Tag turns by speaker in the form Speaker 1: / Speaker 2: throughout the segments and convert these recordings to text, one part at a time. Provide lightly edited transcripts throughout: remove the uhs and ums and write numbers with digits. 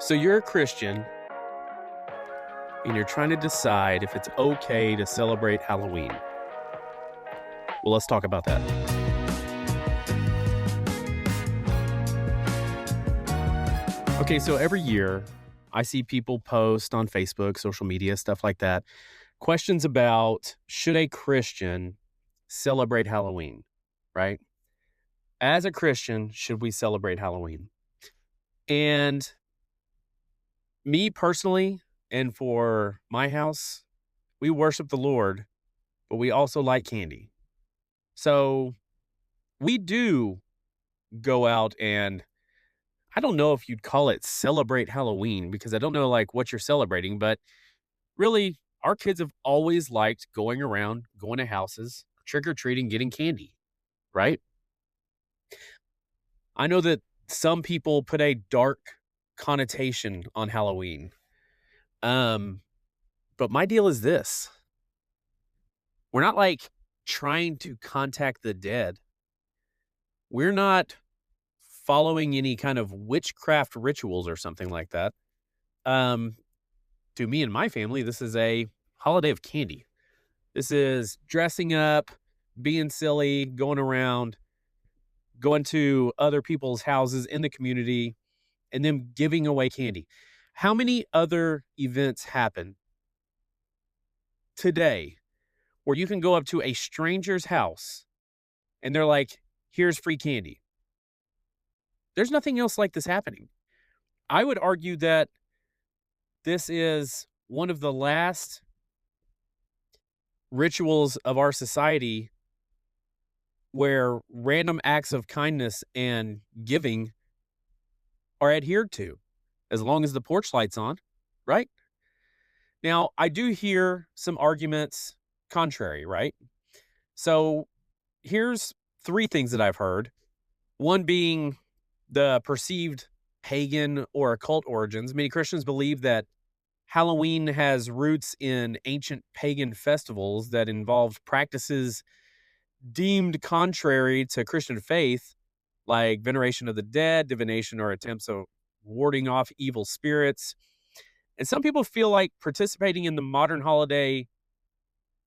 Speaker 1: So you're a Christian and you're trying to decide if it's okay to celebrate Halloween. Well, let's talk about that. Okay, so every year I see people post on Facebook, social media, stuff like that, questions about should a Christian celebrate Halloween, right? As a Christian, should we celebrate Halloween? And me personally, and for my house, we worship the Lord, but we also like candy. So we do go out and I don't know if you'd call it celebrate Halloween because I don't know like what you're celebrating, but really our kids have always liked going around, going to houses, trick-or-treating, getting candy, right? I know that some people put a dark connotation on Halloween. But my deal is this. We're not like trying to contact the dead. We're not following any kind of witchcraft rituals or something like that. To me and my family, this is a holiday of candy. This is dressing up, being silly, going around, going to other people's houses in the community, and then giving away candy. How many other events happen today where you can go up to a stranger's house and they're like, here's free candy? There's nothing else like this happening. I would argue that this is one of the last rituals of our society where random acts of kindness and giving are adhered to, as long as the porch light's on, right? Now, I do hear some arguments contrary, right? So here's three things that I've heard. One being the perceived pagan or occult origins. Many Christians believe that Halloween has roots in ancient pagan festivals that involved practices deemed contrary to Christian faith, like veneration of the dead, divination, or attempts of warding off evil spirits. And some people feel like participating in the modern holiday,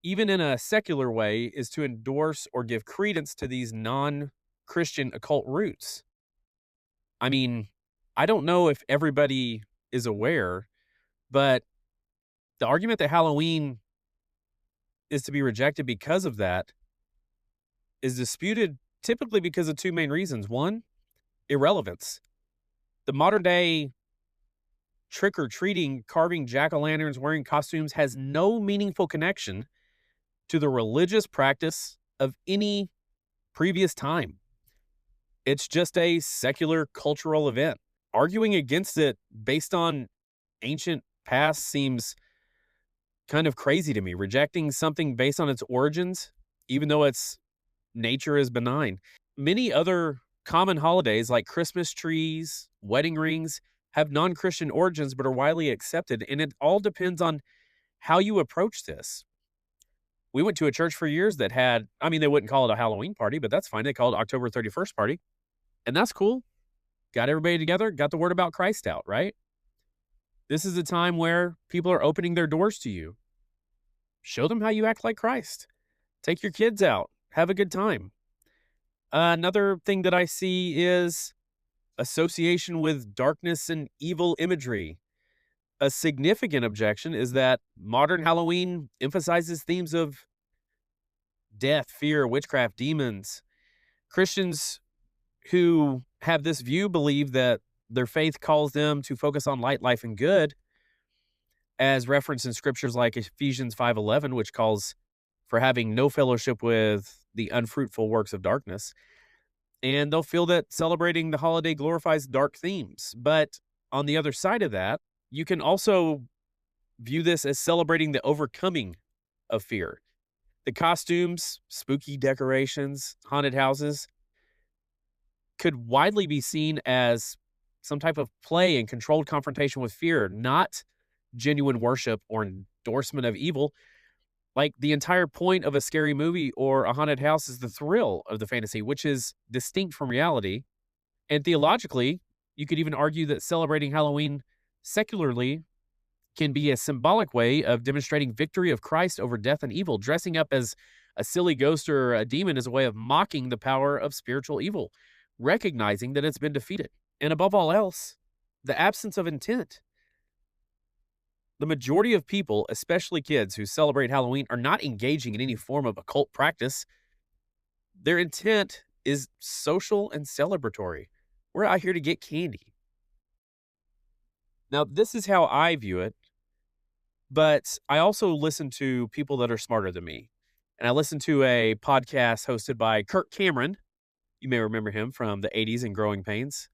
Speaker 1: even in a secular way, is to endorse or give credence to these non-Christian occult roots. I mean, I don't know if everybody is aware, but the argument that Halloween is to be rejected because of that is disputed typically because of two main reasons. One, irrelevance. The modern day trick-or-treating, carving jack-o'-lanterns, wearing costumes has no meaningful connection to the religious practice of any previous time. It's just a secular cultural event. Arguing against it based on ancient past seems kind of crazy to me. Rejecting something based on its origins, even though its nature is benign. Many other common holidays like Christmas trees, wedding rings, have non-Christian origins but are widely accepted, and it all depends on how you approach this. We went to a church for years that had, they wouldn't call it a Halloween party, but that's fine. They called it October 31st party, and that's cool. Got everybody together, got the word about Christ out, right? This is a time where people are opening their doors to you. Show them how you act like Christ. Take your kids out. Have a good time. Another thing that I see is association with darkness and evil imagery. A significant objection is that modern Halloween emphasizes themes of death, fear, witchcraft, demons. Christians who have this view believe that their faith calls them to focus on light, life, and good, as referenced in scriptures like Ephesians 5:11, which calls for having no fellowship with the unfruitful works of darkness. And they'll feel that celebrating the holiday glorifies dark themes. But on the other side of that, you can also view this as celebrating the overcoming of fear. The costumes, spooky decorations, haunted houses could widely be seen as some type of play and controlled confrontation with fear, not genuine worship or endorsement of evil. Like the entire point of a scary movie or a haunted house is the thrill of the fantasy, which is distinct from reality. And theologically, you could even argue that celebrating Halloween secularly can be a symbolic way of demonstrating victory of Christ over death and evil. Dressing up as a silly ghost or a demon is a way of mocking the power of spiritual evil, recognizing that it's been defeated. And above all else, the absence of intent. The majority of people, especially kids who celebrate Halloween, are not engaging in any form of occult practice. Their intent is social and celebratory. We're out here to get candy. Now, this is how I view it, but I also listen to people that are smarter than me. And I listen to a podcast hosted by Kirk Cameron. You may remember him from the 80s and Growing Pains.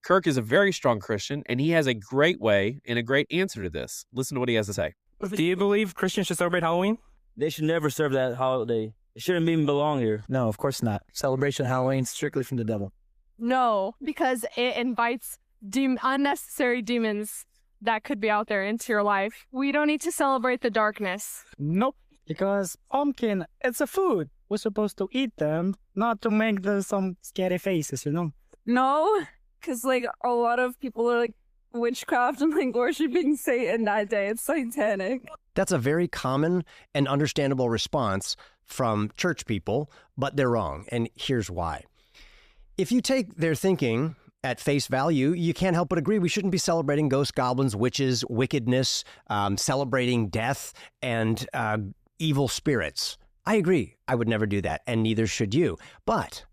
Speaker 1: Kirk is a very strong Christian, and he has a great way and a great answer to this. Listen to what he has to say.
Speaker 2: Do you believe Christians should celebrate Halloween?
Speaker 3: They should never serve that holiday. It shouldn't even belong here.
Speaker 4: No, of course not. Celebration of Halloween strictly from the devil.
Speaker 5: No, because it invites unnecessary demons that could be out there into your life. We don't need to celebrate the darkness.
Speaker 2: Nope. Because pumpkin, it's a food. We're supposed to eat them, not to make some scary faces, you know?
Speaker 6: No, because, like, a lot of people are, like, witchcraft and, like, worshiping Satan that day. It's satanic.
Speaker 7: That's a very common and understandable response from church people, but they're wrong. And here's why. If you take their thinking at face value, you can't help but agree we shouldn't be celebrating ghosts, goblins, witches, wickedness, celebrating death, and evil spirits. I agree. I would never do that, and neither should you. But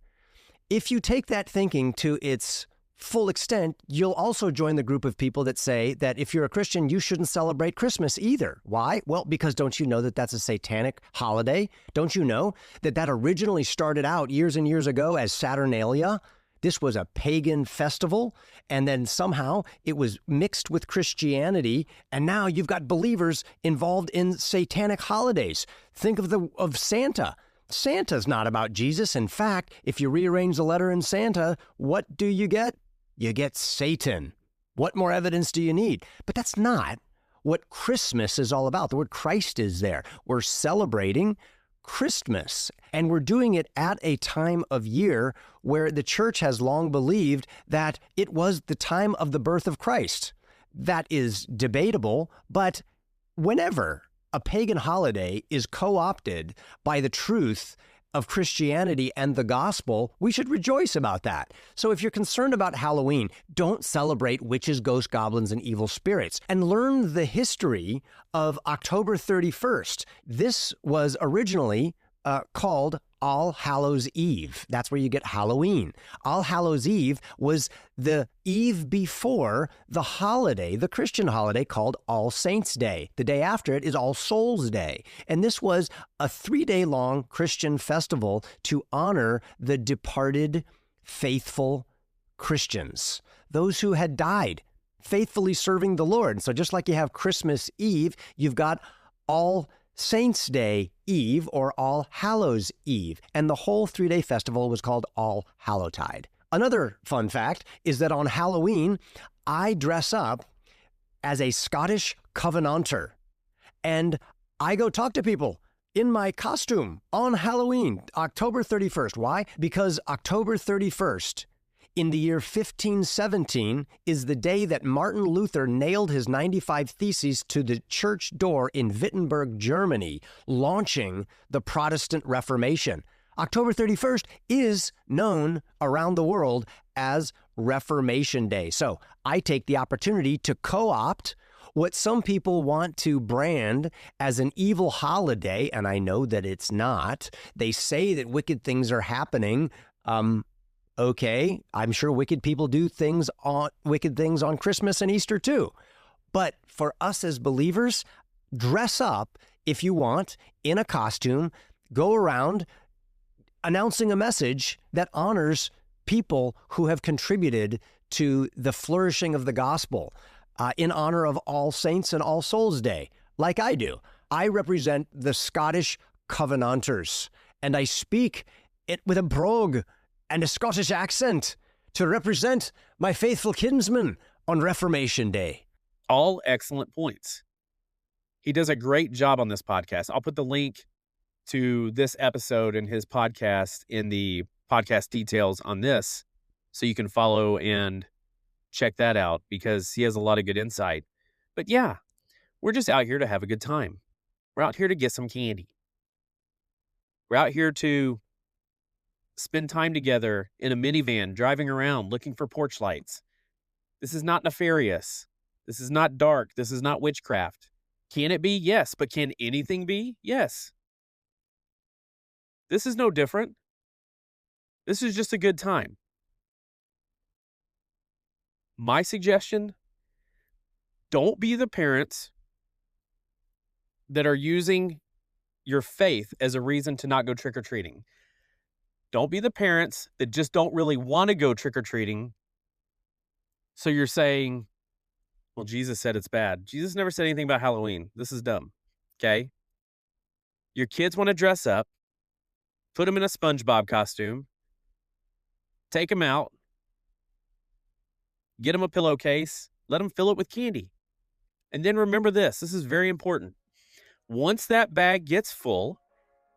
Speaker 7: if you take that thinking to its full extent, you'll also join the group of people that say that if you're a Christian, you shouldn't celebrate Christmas either. Why? Well, because don't you know that that's a satanic holiday? Don't you know that that originally started out years and years ago as Saturnalia? This was a pagan festival, and then somehow it was mixed with Christianity, and now you've got believers involved in satanic holidays. Think of Santa. Santa's not about Jesus. In fact, if you rearrange the letter in Santa, what do you get? You get Satan. What more evidence do you need? But that's not what Christmas is all about. The word Christ is there. We're celebrating Christmas, and we're doing it at a time of year where the church has long believed that it was the time of the birth of Christ. That is debatable, but whenever a pagan holiday is co-opted by the truth of Christianity and the gospel, we should rejoice about that. So if you're concerned about Halloween, don't celebrate witches, ghosts, goblins, and evil spirits, and learn the history of October 31st. This was originally called All Hallows Eve. That's where you get Halloween. All Hallows Eve was the eve before the holiday, the Christian holiday called All Saints' Day. The day after it is All Souls' Day. And this was a 3-day-long Christian festival to honor the departed faithful Christians, those who had died faithfully serving the Lord. So just like you have Christmas Eve, you've got All Saints' Day Eve or All Hallows Eve, and the whole 3-day festival was called All Hallowtide. Another fun fact is that on Halloween, I dress up as a Scottish Covenanter, and I go talk to people in my costume on Halloween, October 31st. Why? Because October 31st in the year 1517 is the day that Martin Luther nailed his 95 Theses to the church door in Wittenberg, Germany, launching the Protestant Reformation. October 31st is known around the world as Reformation Day. So I take the opportunity to co-opt what some people want to brand as an evil holiday, and I know that it's not. They say that wicked things are happening. Okay, I'm sure wicked people do wicked things on Christmas and Easter too. But for us as believers, dress up if you want in a costume, go around announcing a message that honors people who have contributed to the flourishing of the gospel in honor of All Saints and All Souls Day, like I do. I represent the Scottish Covenanters, and I speak it with a brogue and a Scottish accent to represent my faithful kinsmen on Reformation Day.
Speaker 1: All excellent points. He does a great job on this podcast. I'll put the link to this episode and his podcast in the podcast details on this so you can follow and check that out because he has a lot of good insight. But yeah, we're just out here to have a good time. We're out here to get some candy. We're out here to spend time together in a minivan, driving around, looking for porch lights. This is not nefarious. This is not dark. This is not witchcraft. Can it be? Yes. But can anything be? Yes. This is no different. This is just a good time. My suggestion, don't be the parents that are using your faith as a reason to not go trick-or-treating. Don't be the parents that just don't really want to go trick-or-treating. So you're saying, well, Jesus said it's bad. Jesus never said anything about Halloween. This is dumb. Okay? Your kids want to dress up. Put them in a SpongeBob costume. Take them out. Get them a pillowcase. Let them fill it with candy. And then remember this. This is very important. Once that bag gets full,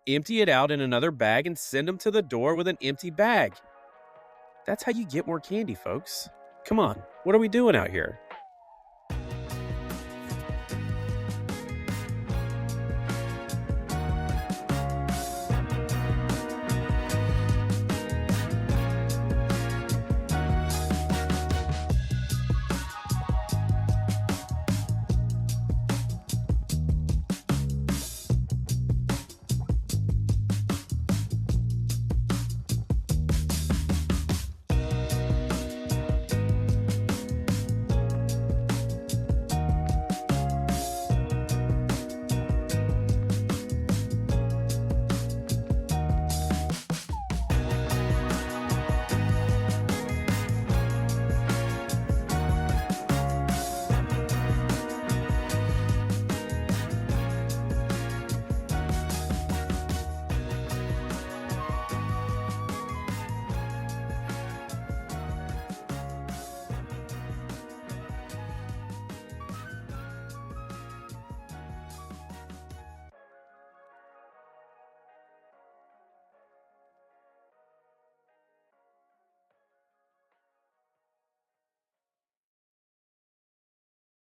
Speaker 1: empty it out in another bag and send them to the door with an empty bag. That's how you get more candy, folks. Come on. What are we doing out here?